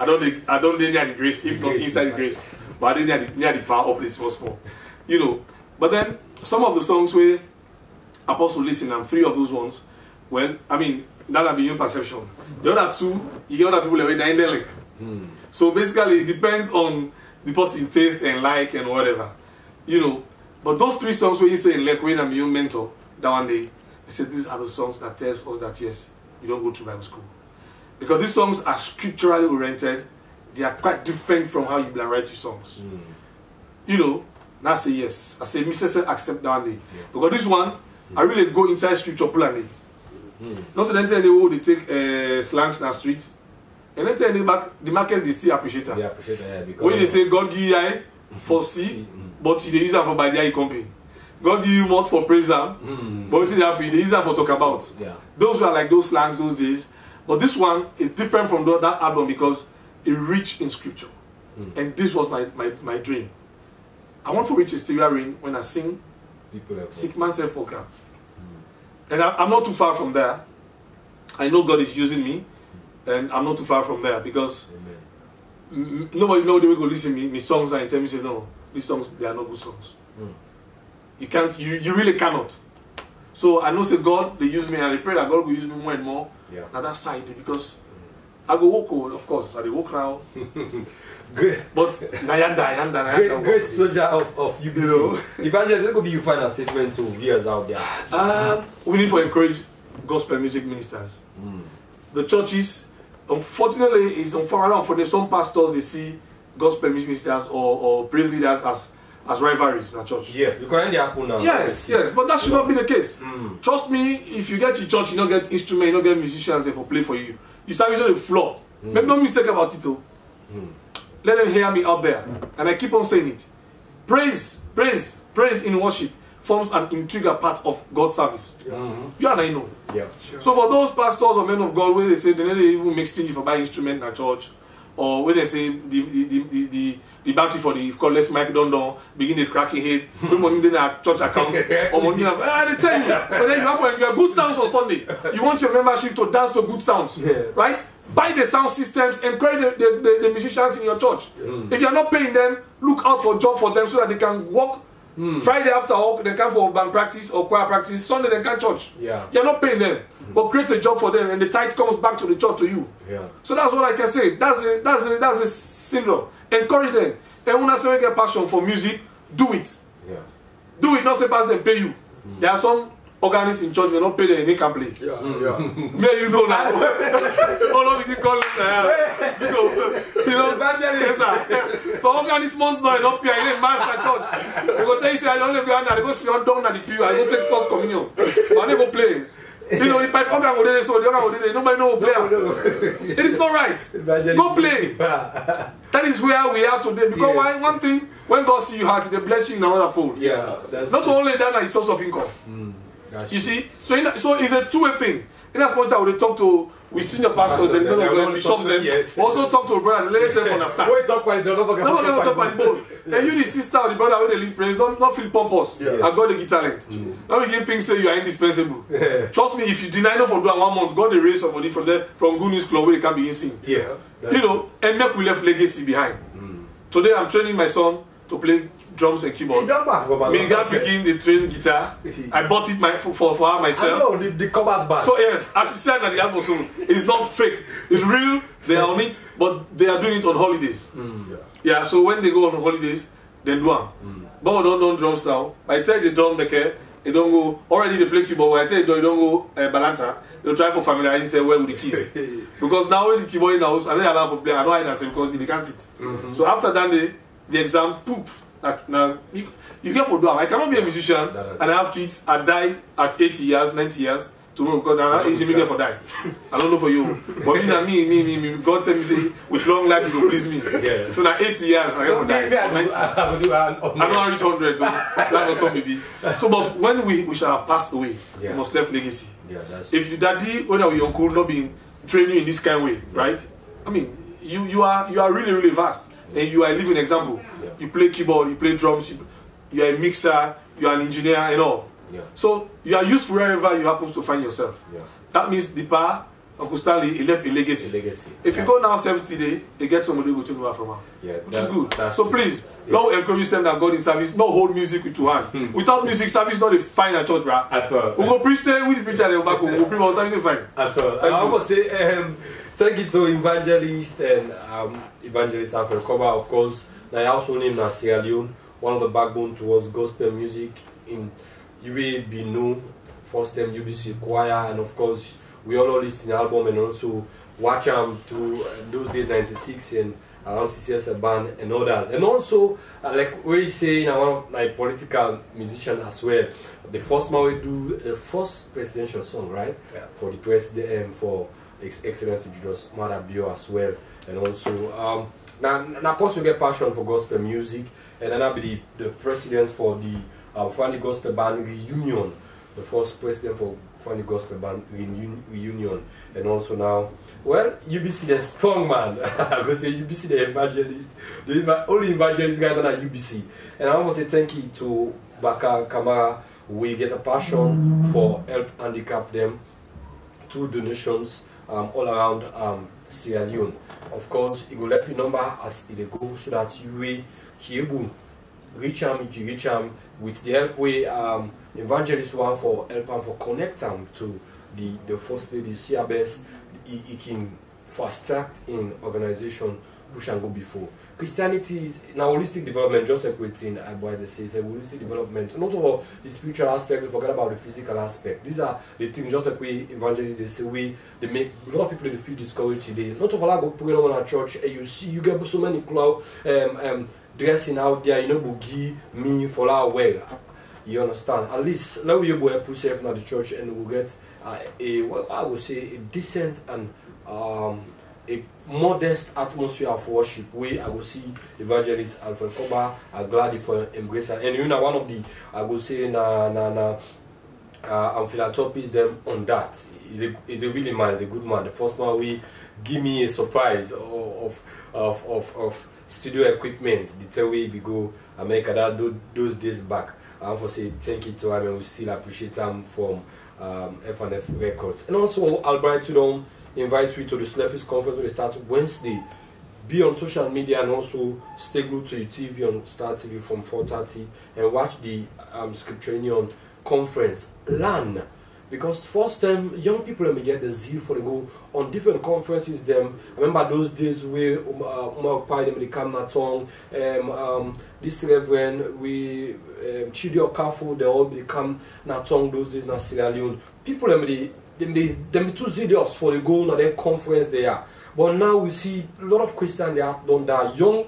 don't near the grace, if not inside the grace. But I didn't near the power up small. You know. But then some of the songs where Apostle listen, and 3 of those ones, when I mean that'll be your perception. The other 2, you get other people that are in there like. So basically it depends on the person's taste and like and whatever. You know. But those 3 songs where you say, like when I'm your mentor, that one day, I said these are the songs that tells us that yes, you don't go to Bible school. Because these songs are scripturally oriented, they are quite different from how you write your songs. You know, now I say yes. I say, Mr. accept that one day. Because this one, I really go inside scripture plan. Not to then tell you, they take slangs in the streets. And then tell you back, the market, they still appreciate it. They appreciate it, because when they say God give you eye for see, but you use that for by the eye company. God give you mouth for praise but what they use that for talk about. Those were like those slangs those days. But this one is different from that album because it rich in scripture. And this was my dream. I want to reach a stereo ring when I sing Sick Man Self Program. And I'm not too far from there. I know God is using me, and I'm not too far from there because nobody know they will go listen to me songs and tell me say no, these songs they are not good songs. You can't, you really cannot. So I know say God they use me and I pray that God will use me more and more. Now that side because I go walk of course I walk now. Good. But Nayanda. Great soldier of UBC. You know? Evangelist, what could be your final statement to viewers out there? We need to encourage gospel music ministers. The churches, unfortunately, is unfortunate for some pastors they see gospel ministers or praise leaders as rivalries in the church. Yes, because they happen now. Yes, but that should not be the case. Trust me, if you get to church, you don't get instruments, you don't get musicians there for play for you. You start using the floor. Make no mistake about it though. Let them hear me out there. And I keep on saying it. Praise in worship forms an integral part of God's service. You and I know. Yeah. Sure. So for those pastors or men of God where they say they never even make stingy for buying instrument in a church, or when they say the battery for the call let's mic don't begin the cracking head, when money in a church account or money they tell you, but then you have to enjoy good sounds on Sunday. You want your membership to dance to good sounds, right? Buy the sound systems, encourage the musicians in your church. If you are not paying them, look out for a job for them so that they can work. Friday after work, they come for band practice or choir practice. Sunday they can church. Yeah. You're not paying them, but create a job for them, and the tithe comes back to the church to you. Yeah. So that's what I can say. That's a syndrome. Encourage them. And when I say get passion for music, do it. Yeah. Do it. Not say pass them pay you. There are some organists in church will not pay them and they can play. May you know now. All of you call it. You know, yes, sir. So organist months now not pay. I didn't master church. They go tell you say I don't let you under. They go see you down at the pew. I go take first communion. But they go play. You know, the pipe organ go there, so the organ go there. Nobody know play. It is not right. Go play. That is where we are today. Because why? One thing, when God see you heart, they bless you in another fold. Yeah. Not only that, is source of income. You see, so it's a two-way thing. In that point, I would talk to senior pastors and bishops and also talk to a brother. Let them understand. We talk about the talk about the both. And you, the sister or the brother who they lead praise, don't feel pompous. I've got the talent. Don't begin things say you are indispensable. Trust me, if you deny not for doing 1 month, God will raise somebody from there from Good News Club where they can be sing. You know, and make we left legacy behind. Today I'm training my son to play drums and keyboard. Me got picking the train guitar. I bought it for her myself. I know, the Kobba's band. So yes, as you said at the album, so it's not fake. It's real. They are on it, but they are doing it on holidays. Yeah, so when they go on holidays, they do them. But we don't drums now. I tell the drum maker, they don't go, already they play keyboard, when I tell you don't go balanta, they'll try for familiarity, say where with the keys. Because now when the keyboard in the house, I don't allow for play, I don't hide because they can't sit. So after that, the exam, poop. Like, now, you get for do. I cannot be a musician and I have kids. I die at 80 years, 90 years. Tomorrow, because now age me get for die. I don't know for you, but me. God tell me say with long life you will please me. So now 80 years I get for die. 90. I don't reach 100. That's not maybe. So, but when we shall have passed away, we must leave legacy. If your daddy, when your uncle not being training in this kind of way, right? I mean, you are really vast. And you are a living example. You play keyboard, you play drums, you are a mixer, you are an engineer and all. So you are useful wherever you happen to find yourself. That means the power, Uncle Stanley, he left a legacy. If you go now 70 days, you get somebody who will take over from her. Which is good. So please, don't encourage them that God in service, not hold music with two hands. Without music, service not a fine at church, bro. At all. We go preach there with the preacher, they go back, we go preach our service fine. At all. I want to say, thank you to Evangelist and Evangelist Alfred Kobba, of course. I also named as Sierra Leone, one of the backbone towards gospel music in UAB known, first time UBC choir, and of course we all listen the album and also watch them to those days 96 and around CCS band and others. And also like we say in one of my political musician as well, the first man we do the first presidential song, right? For the president for Excellency Judas Marabio as well. And also now post we get passion for gospel music, and then I'll be the president for the Funny Gospel Band Reunion, the first president for Funny Gospel Band Reunion. And also now, well, UBC the strong man. I would say UBC the evangelist, the only evangelist guy that at UBC. And I want to say thank you to Bakarr, Kamara. We get a passion for help handicap them, 2 donations all around Sierra Leone. Of course, you go left your number as it go so that you will reach them with the help we evangelist one for help them for connect them to the first lady CRBS. He can fast track in organization push and go before. Christianity is now holistic development, just like within Albright says, a holistic development. Not all the spiritual aspect, we forget about the physical aspect. These are the things, just like we evangelists, they say they make a lot of people they feel discouraged today. Not all go put on a church, and you see, you get so many cloud dressing out there, you know, boogie, me, for our way. You understand? At least, let we go put safe in the church and we'll get well, I would say, a decent and a modest atmosphere of worship where I will see Evangelist Alfred Kobba. I'm glad for embracing, and you know, one of the I would say philanthropist them on that. He's a really man, he's a good man. The first one we give me a surprise of studio equipment. The tell way we go America that those days back. I want to say thank you to him, and we still appreciate him from F&F Records. And also Albright to invite you to the Slefis conference when it starts Wednesday. Be on social media and also stay glued to your TV on Star TV from 4:30 and watch the Scripture Union conference. Learn, because first time young people may get the zeal for the go on different conferences. Them I remember those days where Pai them they come na tongue. This Reverend we Chidi Okafu they all become na tongue those days na Sierra Leone. People them be too zealous for the go na their conference there. But now we see a lot of Christians they have done that. Young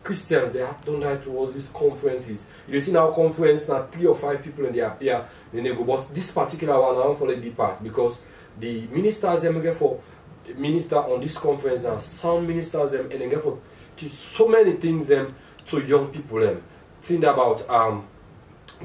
Christians they have done that towards these conferences. You see now conference now 3 or 5 people in there appear then they go. But this particular one I don't follow the part because the ministers them get for minister on this conference and some ministers them and they get for teach so many things them to young people them. Things about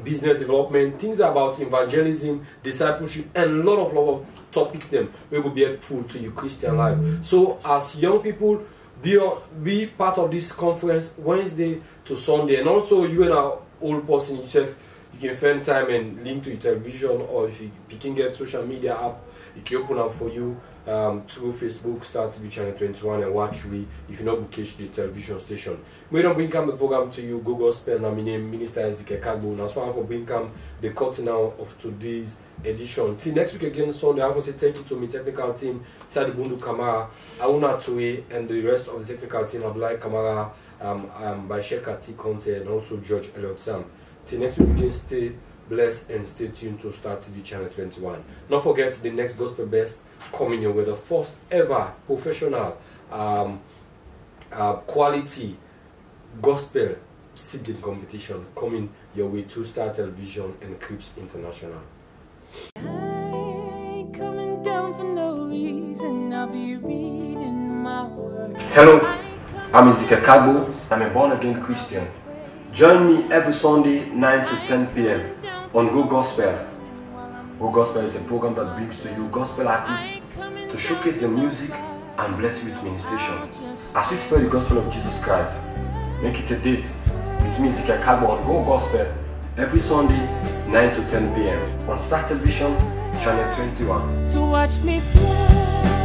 business development, things about evangelism, discipleship, and a lot of topics them we will be helpful to your Christian life. So as young people, be part of this conference Wednesday to Sunday, and also you and our old person yourself, you can spend time and link to your television, or if you can get social media app, it can open up for you through Facebook, Star TV Channel 21, and watch we if you not catch the television station. We don't bring come the program to you, Go Gospel. Now my name Minister EZEKIEL KARGBO. Now so for bring come the cutting out of today's edition. Till next week again Sunday, I want to say thank you to my technical team, Sadi Bundu Kamara, Auna Tue, and the rest of the technical team, Albright Kamara, by Shekati Conte, and also George Elliott Sam. Till next week again, stay blessed and stay tuned to Star TV Channel 21. Don't forget the next Gospel Best coming your way, the first ever professional quality gospel singing competition coming your way to Star Television and Crips International. Coming down for no reason, I'll be reading my word. Hello, I'm EZEKIEL KARGBO. I'm a born-again Christian. Join me every Sunday 9 to 10 p.m. on Go Gospel. Go Gospel is a program that brings to you gospel artists to showcase the music and bless you with ministration. As we spread the gospel of Jesus Christ, make it a date with me, EZEKIEL KARGBO, on Go Gospel every Sunday 9 to 10 p.m. on Star Television Channel 21. So watch me fly.